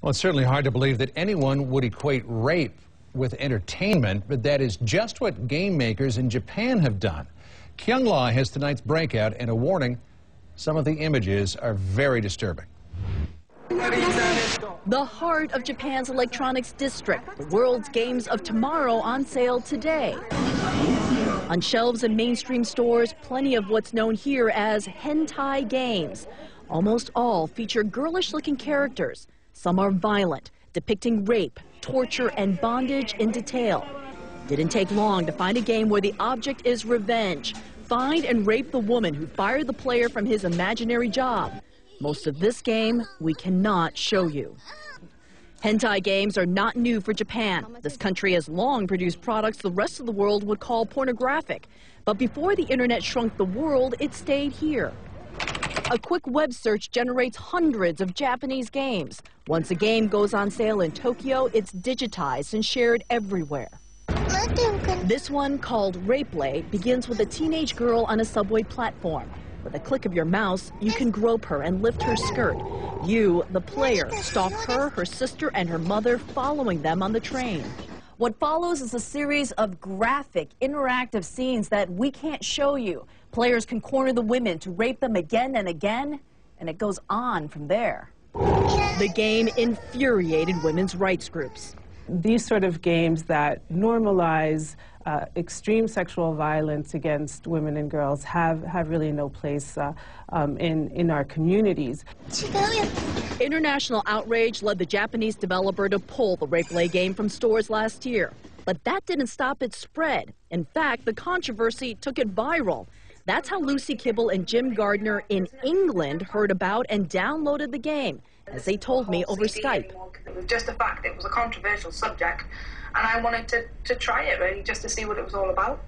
Well, it's certainly hard to believe that anyone would equate rape with entertainment, but that is just what game makers in Japan have done. Kyung-la has tonight's breakout and a warning: some of the images are very disturbing. The heart of Japan's electronics district, the world's games of tomorrow on sale today. On shelves in mainstream stores, plenty of what's known here as hentai games. Almost all feature girlish-looking characters. Some are violent, depicting rape, torture, and bondage in detail. Didn't take long to find a game where the object is revenge. Find and rape the woman who fired the player from his imaginary job. Most of this game we cannot show you. Hentai games are not new for Japan. This country has long produced products the rest of the world would call pornographic. But before the internet shrunk the world, it stayed here. A quick web search generates hundreds of Japanese games. Once a game goes on sale in Tokyo, it's digitized and shared everywhere. This one, called Rapeplay, begins with a teenage girl on a subway platform. With a click of your mouse, you can grope her and lift her skirt. You, the player, stalk her, her sister, and her mother, following them on the train. What follows is a series of graphic, interactive scenes that we can't show you. Players can corner the women to rape them again and again, and it goes on from there. The game infuriated women's rights groups. These sort of games that normalize extreme sexual violence against women and girls have really no place in our communities. International outrage led the Japanese developer to pull the Rapeplay game from stores last year. But that didn't stop its spread. In fact, the controversy took it viral. That's how Lucy Kibble and Jim Gardner in England heard about and downloaded the game, as they told me over Skype. It was just a fact. It was a controversial subject, and I wanted to try it, really, just to see what it was all about.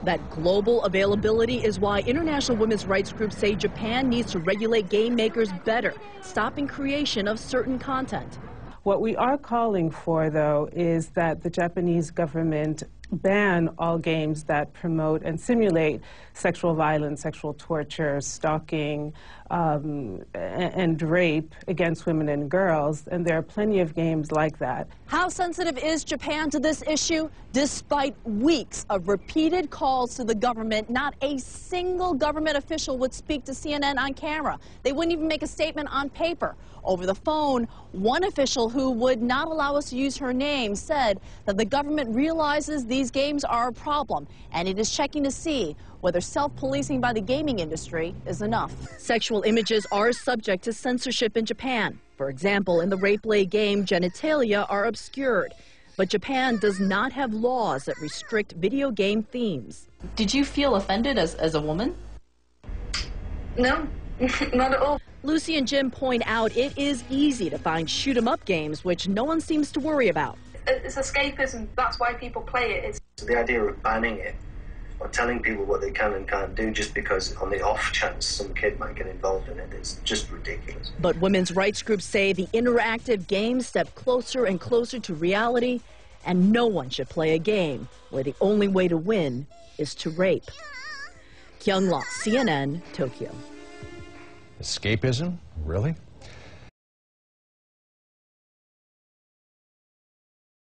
That global availability is why international women's rights groups say Japan needs to regulate game makers better, stopping creation of certain content. What we are calling for, though, is that the Japanese government ban all games that promote and simulate sexual violence, sexual torture, stalking, and rape against women and girls, and there are plenty of games like that. How sensitive is Japan to this issue? Despite weeks of repeated calls to the government, not a single government official would speak to CNN on camera. They wouldn't even make a statement on paper. Over the phone, one official who would not allow us to use her name said that the government realizes these games are a problem, and it is checking to see whether self-policing by the gaming industry is enough. Sexual images are subject to censorship in Japan. For example, in the Rapeplay game, genitalia are obscured. But Japan does not have laws that restrict video game themes. Did you feel offended as a woman? No, not at all. Lucy and Jim point out it is easy to find shoot-'em-up games, which no one seems to worry about. It's escapism. That's why people play it. It's the idea of banning it or telling people what they can and can't do just because on the off chance some kid might get involved in it is just ridiculous. But women's rights groups say the interactive games step closer and closer to reality, and no one should play a game where the only way to win is to rape. Kyung-la, CNN, Tokyo. Escapism? Really?